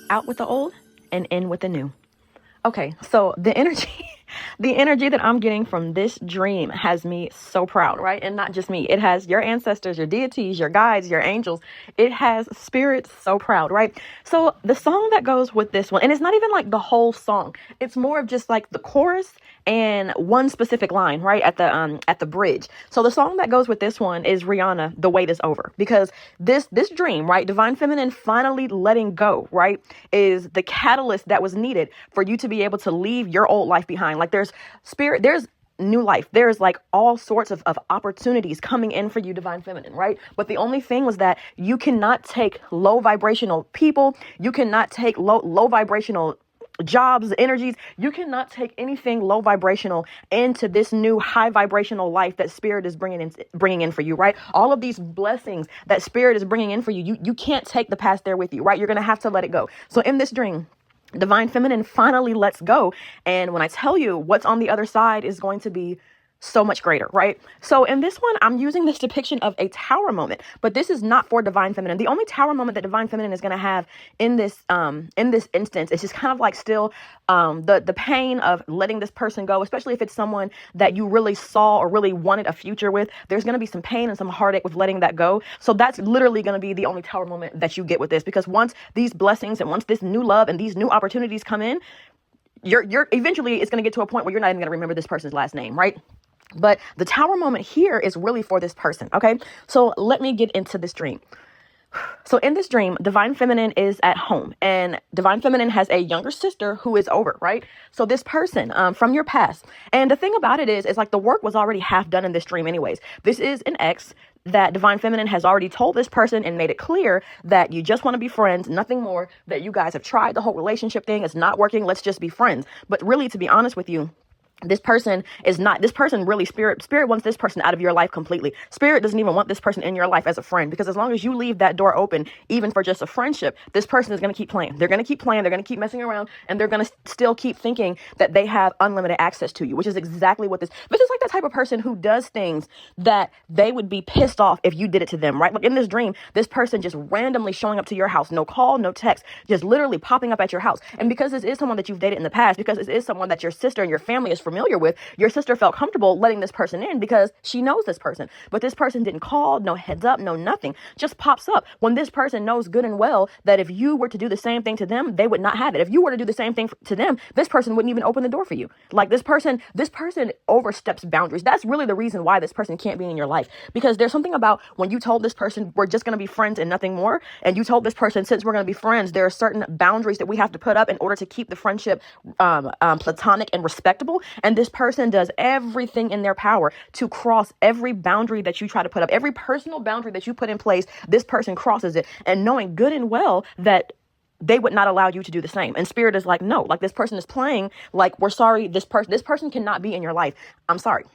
Out with the old and in with the new. Okay, so the energy, the energy that I'm getting from this dream has me so proud, right? And not just me. It has your ancestors, your deities, your guides, your angels. It has spirits so proud, right? So the song that goes with this one, and it's not even like the whole song. It's more of just like the chorus and one specific line, right? At the bridge. So the song that goes with this one is Rihanna, The Wait Is Over. Because this dream, right? Divine Feminine finally letting go, right? Is the catalyst that was needed for you to be able to leave your old life behind. Like there's new life. There's like all sorts of opportunities coming in for you, Divine Feminine, right? But the only thing was that you cannot take low vibrational people. You cannot take low vibrational jobs, energies. You cannot take anything low vibrational into this new high vibrational life that spirit is bringing in for you, right? All of these blessings that spirit is bringing in for you, you can't take the past there with you, right? You're going to have to let it go. So in this dream, Divine Feminine finally lets go. And when I tell you what's on the other side is going to be so much greater, right? So in this one, I'm using this depiction of a tower moment, but this is not for Divine Feminine. The only tower moment that Divine Feminine is going to have in this instance is just kind of like still the pain of letting this person go, especially if it's someone that you really saw or really wanted a future with. There's going to be some pain and some heartache with letting that go. So that's literally going to be the only tower moment that you get with this, because once these blessings and once this new love and these new opportunities come in, you're eventually it's going to get to a point where you're not even going to remember this person's last name, right? But the tower moment here is really for this person, okay? So let me get into this dream. So in this dream, Divine Feminine is at home, and Divine Feminine has a younger sister who is over, right? So this person from your past, and the thing about it is like the work was already half done in this dream anyways. This is an ex that Divine Feminine has already told this person and made it clear that you just want to be friends, nothing more, that you guys have tried the whole relationship thing. It's not working. Let's just be friends. But really, to be honest with you, this person really, spirit wants this person out of your life completely. Spirit doesn't even want this person in your life as a friend, because as long as you leave that door open, even for just a friendship, this person is going to keep playing. They're going to keep playing. They're going to keep messing around, and they're going to still keep thinking that they have unlimited access to you, which is exactly what this is like, the type of person who does things that they would be pissed off if you did it to them, right? Like in this dream, this person just randomly showing up to your house, no call, no text, just literally popping up at your house. And because this is someone that you've dated in the past, because this is someone that your sister and your family is familiar with, your sister felt comfortable letting this person in because she knows this person. But this person didn't call, no heads up, no nothing, just pops up when this person knows good and well that if you were to do the same thing to them, they would not have it. If you were to do the same thing to them, this person wouldn't even open the door for you. Like this person oversteps boundaries. That's really the reason why this person can't be in your life, because there's something about when you told this person we're just going to be friends and nothing more, and you told this person, since we're going to be friends, there are certain boundaries that we have to put up in order to keep the friendship platonic and respectable. And this person does everything in their power to cross every boundary that you try to put up. Every personal boundary that you put in place, this person crosses it, and knowing good and well that they would not allow you to do the same. And spirit is like, no, like this person is playing like, we're sorry, this person cannot be in your life. I'm sorry.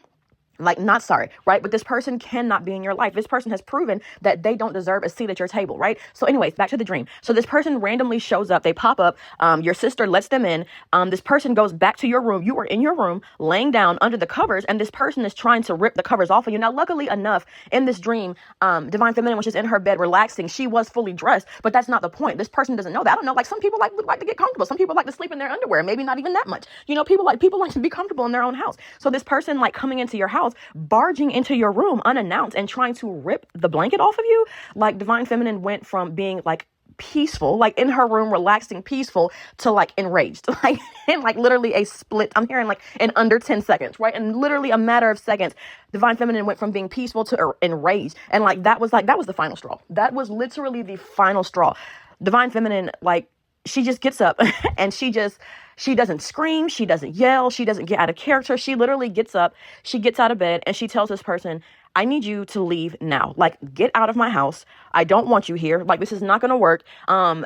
Like, not sorry, right? But this person cannot be in your life. This person has proven that they don't deserve a seat at your table, right? So anyways, back to the dream. So this person randomly shows up. They pop up. Your sister lets them in. This person goes back to your room. You are in your room laying down under the covers, and this person is trying to rip the covers off of you. Now, luckily enough, in this dream, Divine Feminine, which is in her bed relaxing, she was fully dressed, but that's not the point. This person doesn't know that. I don't know. Like some people would like to get comfortable. Some people like to sleep in their underwear. Maybe not even that much. You know, people like to be comfortable in their own house. So this person like coming into your house, barging into your room unannounced and trying to rip the blanket off of you. Like Divine Feminine went from being like peaceful, like in her room, relaxing, peaceful, to like enraged, like in like literally a split. I'm hearing like in under 10 seconds, right? And literally a matter of seconds, Divine Feminine went from being peaceful to enraged. And like, that was the final straw. That was literally the final straw. Divine Feminine, like, she just gets up and she doesn't scream. She doesn't yell. She doesn't get out of character. She literally gets up. She gets out of bed and she tells this person, I need you to leave now. Like, get out of my house. I don't want you here. Like, this is not going to work.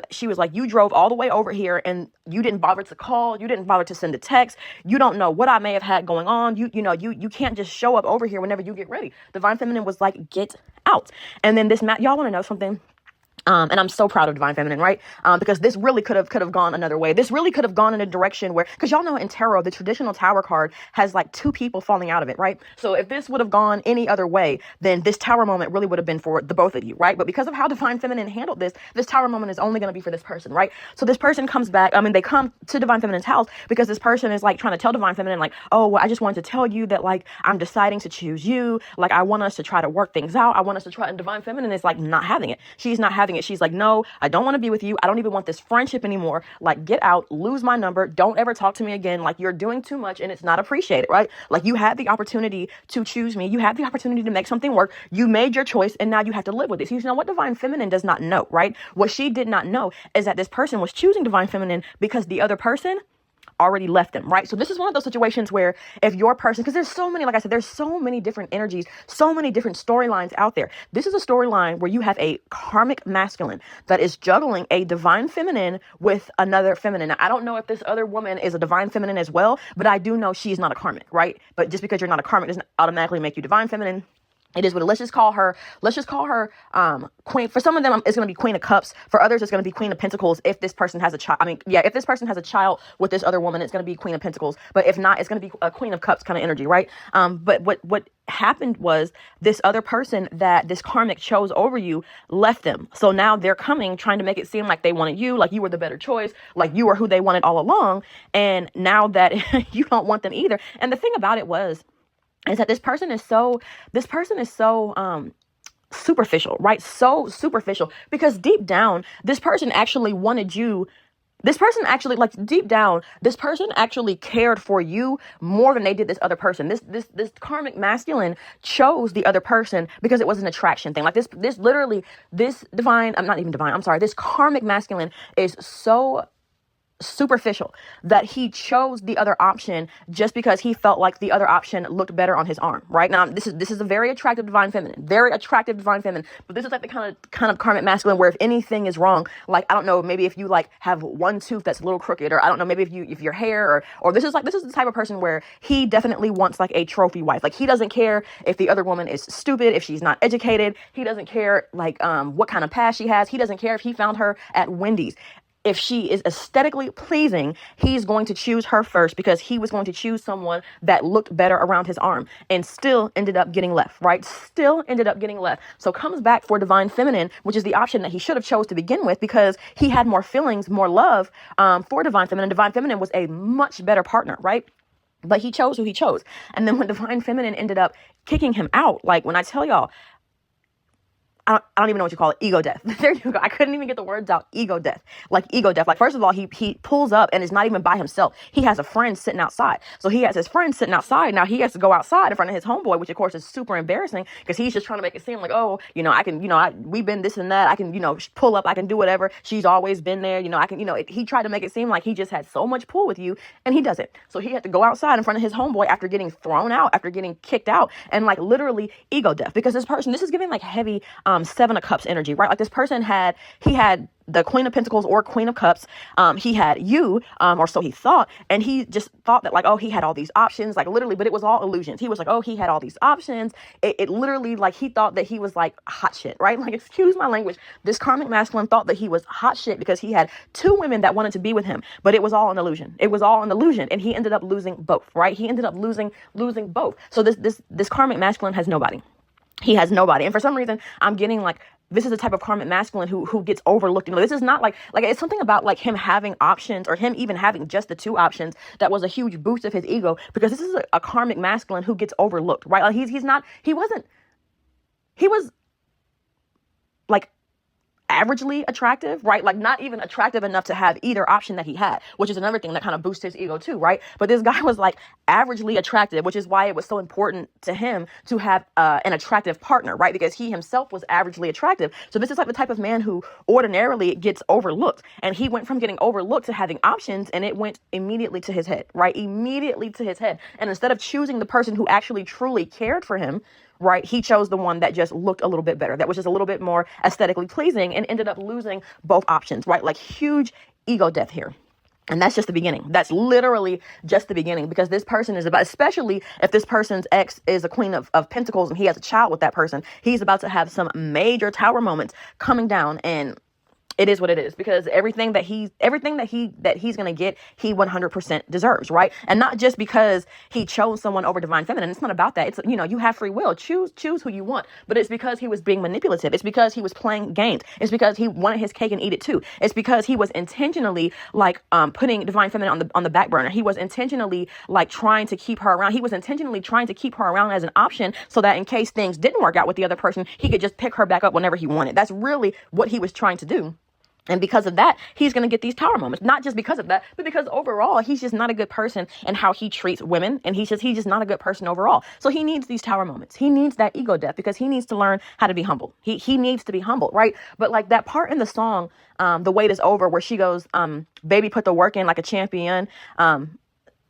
She was like, you drove all the way over here and you didn't bother to call. You didn't bother to send a text. You don't know what I may have had going on. You can't just show up over here whenever you get ready. Divine Feminine was like, get out. And then y'all want to know something? And I'm so proud of Divine Feminine, right? Because this really could have gone another way. This really could have gone in a direction where, because y'all know in tarot, the traditional Tower card has like two people falling out of it, right? So if this would have gone any other way, then this Tower moment really would have been for the both of you, right? But because of how Divine Feminine handled this Tower moment is only going to be for this person, right? So this person comes back. I mean, they come to Divine Feminine's house because this person is like trying to tell Divine Feminine, like, oh, well, I just wanted to tell you that like I'm deciding to choose you. Like I want us to try to work things out. I want us to try. And Divine Feminine is like not having it. She's not having it. She's like, no, I don't want to be with you. I don't even want this friendship anymore. Like, get out, lose my number. Don't ever talk to me again. Like, you're doing too much and it's not appreciated, right? Like, you had the opportunity to choose me. You had the opportunity to make something work. You made your choice and now you have to live with it. So you know what Divine Feminine does not know, right? What she did not know is that this person was choosing Divine Feminine because the other person already left them, right? So this is one of those situations where if your person, because there's so many, like I said, there's so many different energies, so many different storylines out there. This is a storyline where you have a karmic masculine that is juggling a divine feminine with another feminine. Now, I don't know if this other woman is a divine feminine as well, but I do know she's not a karmic, right? But just because you're not a karmic doesn't automatically make you divine feminine. It is what let's just call her queen. For some of them, it's going to be Queen of Cups. For others, it's going to be Queen of Pentacles. If this person has a child, if this person has a child with this other woman, it's going to be Queen of Pentacles. But if not, it's going to be a Queen of Cups kind of energy, right? But what happened was this other person that this karmic chose over you left them. So now they're coming, trying to make it seem like they wanted you, like you were the better choice, like you were who they wanted all along. And now that you don't want them either. And the thing about it is that this person is so superficial, right? So superficial, because deep down, this person actually wanted you. This person actually, like deep down, this person actually cared for you more than they did this other person. This karmic masculine chose the other person because it was an attraction thing. Like this divine, I'm not even divine. I'm sorry. This karmic masculine is so superficial that he chose the other option just because he felt like the other option looked better on his arm. Right now, this is a very attractive divine feminine, but this is like the kind of karmic masculine where if anything is wrong, like I don't know, maybe if you like have one tooth that's a little crooked, or I don't know, maybe if your hair or this is the type of person where he definitely wants like a trophy wife. Like he doesn't care if the other woman is stupid, if she's not educated. He doesn't care like what kind of past she has. He doesn't care if he found her at Wendy's. If she is aesthetically pleasing, he's going to choose her first because he was going to choose someone that looked better around his arm, and still ended up getting left, right? Still ended up getting left. So comes back for divine feminine, which is the option that he should have chose to begin with because he had more feelings, more love for divine feminine. Divine feminine was a much better partner, right? But he chose who he chose. And then when divine feminine ended up kicking him out, like when I tell y'all, I don't even know what you call it. Ego death. There you go. I couldn't even get the words out. Ego death. Like ego death. Like first of all, he pulls up and is not even by himself. He has a friend sitting outside. So he has his friend sitting outside. Now he has to go outside in front of his homeboy, which of course is super embarrassing because he's just trying to make it seem like, oh, I can, we've been this and that. I can, pull up. I can do whatever. She's always been there. I can, he tried to make it seem like he just had so much pull with you, and he doesn't. So he had to go outside in front of his homeboy after getting thrown out, after getting kicked out, and like literally ego death, because this is giving like heavy Seven of Cups energy, right? Like this person had the Queen of Pentacles or Queen of Cups. He had you, or so he thought, and he just thought that like, oh, he had all these options, like literally, but it was all illusions. He was like, oh, he had all these options. It literally, like he thought that he was like hot shit, right? Like, excuse my language. This karmic masculine thought that he was hot shit because he had two women that wanted to be with him, but it was all an illusion. It was all an illusion, and he ended up losing both, right? He ended up losing both. So this karmic masculine has nobody. He has nobody. And for some reason, I'm getting like, this is the type of karmic masculine who gets overlooked. This is not like it's something about like him having options, or him even having just the two options, that was a huge boost of his ego, because this is a karmic masculine who gets overlooked, right? Like he was like averagely attractive, right? Like not even attractive enough to have either option that he had, which is another thing that kind of boosts his ego too, right? But this guy was like averagely attractive, which is why it was so important to him to have an attractive partner, right? Because he himself was averagely attractive. So this is like the type of man who ordinarily gets overlooked, and he went from getting overlooked to having options, and it went immediately to his head, right? Immediately to his head. And instead of choosing the person who actually truly cared for him, right, he chose the one that just looked a little bit better, that was just a little bit more aesthetically pleasing, and ended up losing both options, right? Like huge ego death here. And that's just the beginning. That's literally just the beginning, because this person is about, especially if this person's ex is a queen of pentacles and he has a child with that person, he's about to have some major tower moments coming down. And it is what it is, because everything that he's going to get, he 100% deserves, right? And not just because he chose someone over divine feminine. It's not about that. It's, you have free will. Choose who you want. But it's because he was being manipulative. It's because he was playing games. It's because he wanted his cake and eat it too. It's because he was intentionally putting divine feminine on the back burner. He was intentionally trying to keep her around. He was intentionally trying to keep her around as an option, so that in case things didn't work out with the other person, he could just pick her back up whenever he wanted. That's really what he was trying to do. And because of that, he's going to get these tower moments. Not just because of that, but because overall, he's just not a good person in how he treats women. And he's just not a good person overall. So he needs these tower moments. He needs that ego death, because he needs to learn how to be humble. He needs to be humble, right? But that part in the song, The Wait Is Over, where she goes, baby, put the work in like a champion.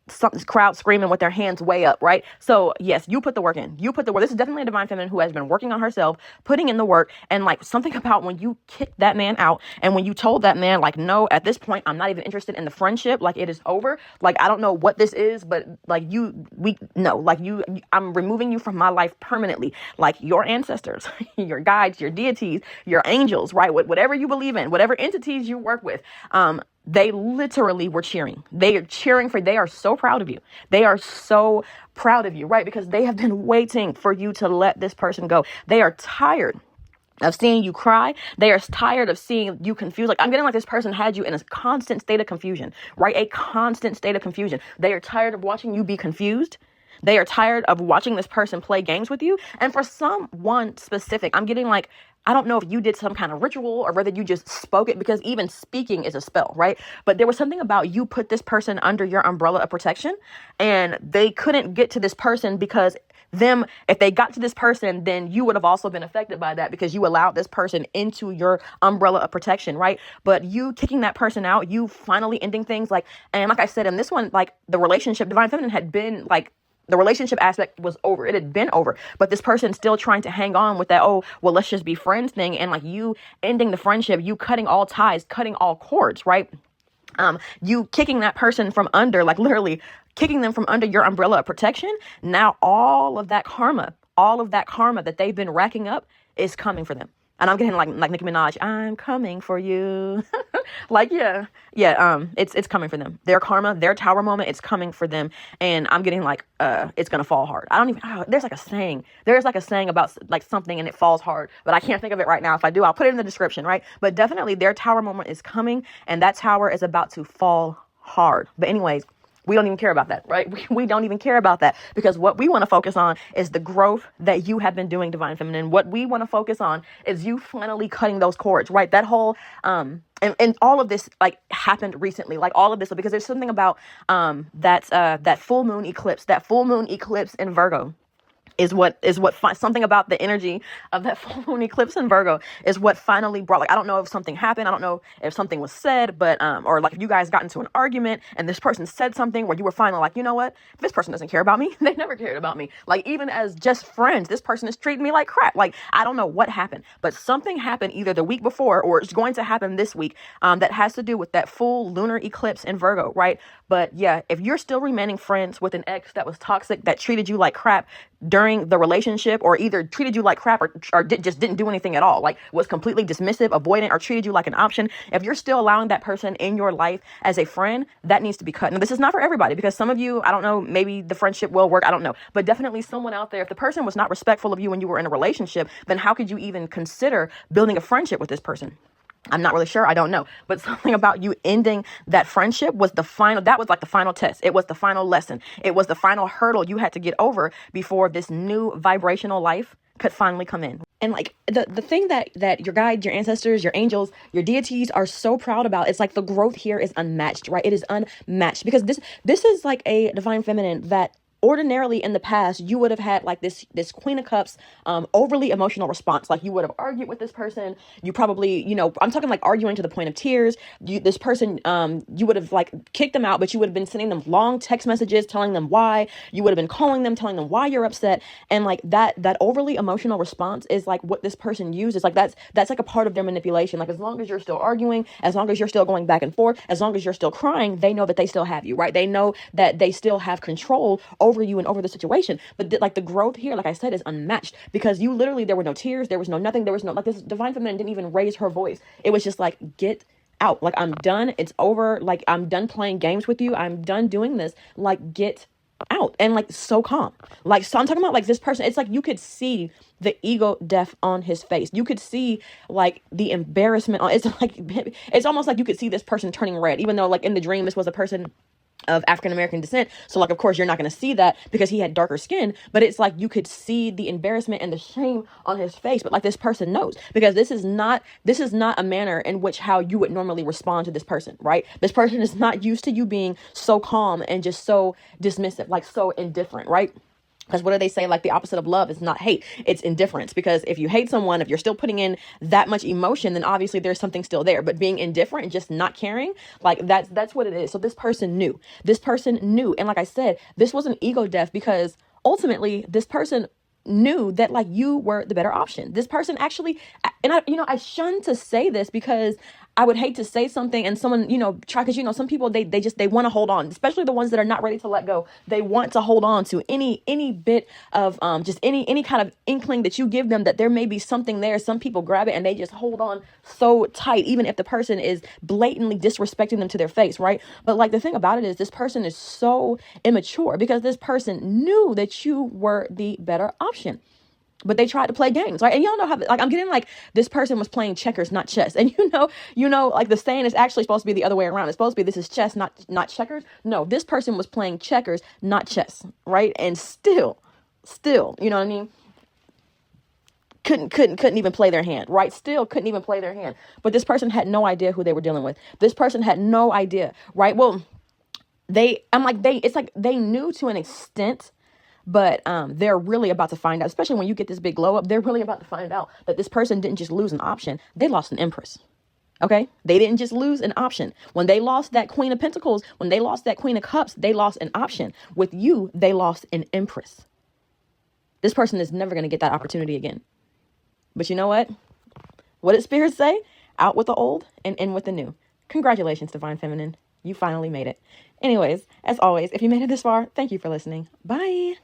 Some crowd screaming with their hands way up, right? So yes, you put the work in. You put the work. This is definitely a divine feminine who has been working on herself, putting in the work. And something about when you kicked that man out, and when you told that man, no, at this point, I'm not even interested in the friendship. It is over. I don't know what this is, but I'm removing you from my life permanently. Your ancestors, your guides, your deities, your angels, right? Whatever you believe in, whatever entities you work with, they literally were cheering. They are so proud of you. They are so proud of you, right? Because they have been waiting for you to let this person go. They are tired of seeing you cry. They are tired of seeing you confused. I'm getting this person had you in a constant state of confusion, right? A constant state of confusion. They are tired of watching you be confused. They are tired of watching this person play games with you. And for someone specific, I'm getting I don't know if you did some kind of ritual or whether you just spoke it, because even speaking is a spell, right? But there was something about you put this person under your umbrella of protection, and they couldn't get to this person, because if they got to this person, then you would have also been affected by that, because you allowed this person into your umbrella of protection, right? But you kicking that person out, you finally ending things and like I said, in this one, the relationship, divine feminine had been the relationship aspect was over. It had been over. But this person's still trying to hang on with that, oh, well, let's just be friends thing. And you ending the friendship, you cutting all ties, cutting all cords, right? You kicking that person from under, literally kicking them from under your umbrella of protection. Now all of that karma that they've been racking up is coming for them. And I'm getting like Nicki Minaj, I'm coming for you. It's coming for them. Their karma, their tower moment, it's coming for them. And I'm getting it's gonna fall hard. There's a saying. There's a saying about something and it falls hard, but I can't think of it right now. If I do, I'll put it in the description, right? But definitely their tower moment is coming, and that tower is about to fall hard. But anyways, we don't even care about that, right? We don't even care about that, because what we want to focus on is the growth that you have been doing, divine feminine. What we want to focus on is you finally cutting those cords, right? That whole, and all of this happened recently, all of this, because there's something about, that full moon eclipse in Virgo. Something about the energy of that full moon eclipse in Virgo is what finally brought, I don't know if something happened. I don't know if something was said, but, or if you guys got into an argument and this person said something where you were finally you know what? This person doesn't care about me. They never cared about me. Even as just friends, this person is treating me like crap. I don't know what happened, but something happened either the week before or it's going to happen this week, that has to do with that full lunar eclipse in Virgo, right? But yeah, if you're still remaining friends with an ex that was toxic, that treated you like crap during the relationship, or either treated you like crap or just didn't do anything at all, was completely dismissive, avoidant, or treated you like an option, if you're still allowing that person in your life as a friend, that needs to be cut. Now, this is not for everybody, because some of you, I don't know, maybe the friendship will work, I don't know, but definitely someone out there, if the person was not respectful of you when you were in a relationship, then how could you even consider building a friendship with this person? I'm not really sure. I don't know. But something about you ending that friendship was the final test. It was the final lesson. It was the final hurdle you had to get over before this new vibrational life could finally come in. And the thing that your guides, your ancestors, your angels, your deities are so proud about, it's the growth here is unmatched, right? It is unmatched, because this is a divine feminine that ordinarily in the past, you would have had like this Queen of Cups, overly emotional response. Like you would have argued with this person. You probably, I'm talking like arguing to the point of tears. This person, you would have like kicked them out, but you would have been sending them long text messages telling them why. You would have been calling them, telling them why you're upset. And like that overly emotional response is like what this person uses. Like that's like a part of their manipulation. Like as long as you're still arguing, as long as you're still going back and forth, as long as you're still crying, they know that they still have you, right? They know that they still have control over you and over the situation. But like the growth here, like I said, is unmatched, because you literally, there were no tears, there was no nothing, there was no, like, this divine feminine didn't even raise her voice. It was just like, get out. Like, I'm done. It's over. Like, I'm done playing games with you. I'm done doing this. Like, get out. And like, so calm. Like, so I'm talking about like this person, it's like you could see the ego death on his face. You could see like the embarrassment on, it's like, it's almost like you could see this person turning red, even though like in the dream, this was a person of African-American descent. So like, of course, you're not going to see that because he had darker skin, but it's like you could see the embarrassment and the shame on his face. But like, this person knows, because this is not a manner in which how you would normally respond to this person, right? This person is not used to you being so calm and just so dismissive, like so indifferent, right? Because what do they say? Like, the opposite of love is not hate, it's indifference. Because if you hate someone, if you're still putting in that much emotion, then obviously there's something still there. But being indifferent and just not caring, like that's what it is. So this person knew. And like I said, this was an ego death, because ultimately this person knew that like you were the better option. This person actually, and I shun to say this because I would hate to say something and someone, try, because, some people, they want to hold on, especially the ones that are not ready to let go. They want to hold on to any bit of, just any kind of inkling that you give them that there may be something there. Some people grab it and they just hold on so tight, even if the person is blatantly disrespecting them to their face, right? But like, the thing about it is, this person is so immature, because this person knew that you were the better option. But they tried to play games, right? And y'all know how, like, I'm getting like, this person was playing checkers, not chess. And like, the saying is actually supposed to be the other way around. It's supposed to be, this is chess, not checkers. No, this person was playing checkers, not chess, right? And still, you know what I mean? Couldn't even play their hand, right? Still couldn't even play their hand. But this person had no idea who they were dealing with. This person had no idea, right? Well, it's like they knew to an extent. But they're really about to find out, especially when you get this big glow up, they're really about to find out that this person didn't just lose an option. They lost an empress. Okay? They didn't just lose an option. When they lost that Queen of Pentacles, when they lost that Queen of Cups, they lost an option. With you, they lost an empress. This person is never going to get that opportunity again. But you know what? What did Spirit say? Out with the old and in with the new. Congratulations, Divine Feminine. You finally made it. Anyways, as always, if you made it this far, thank you for listening. Bye.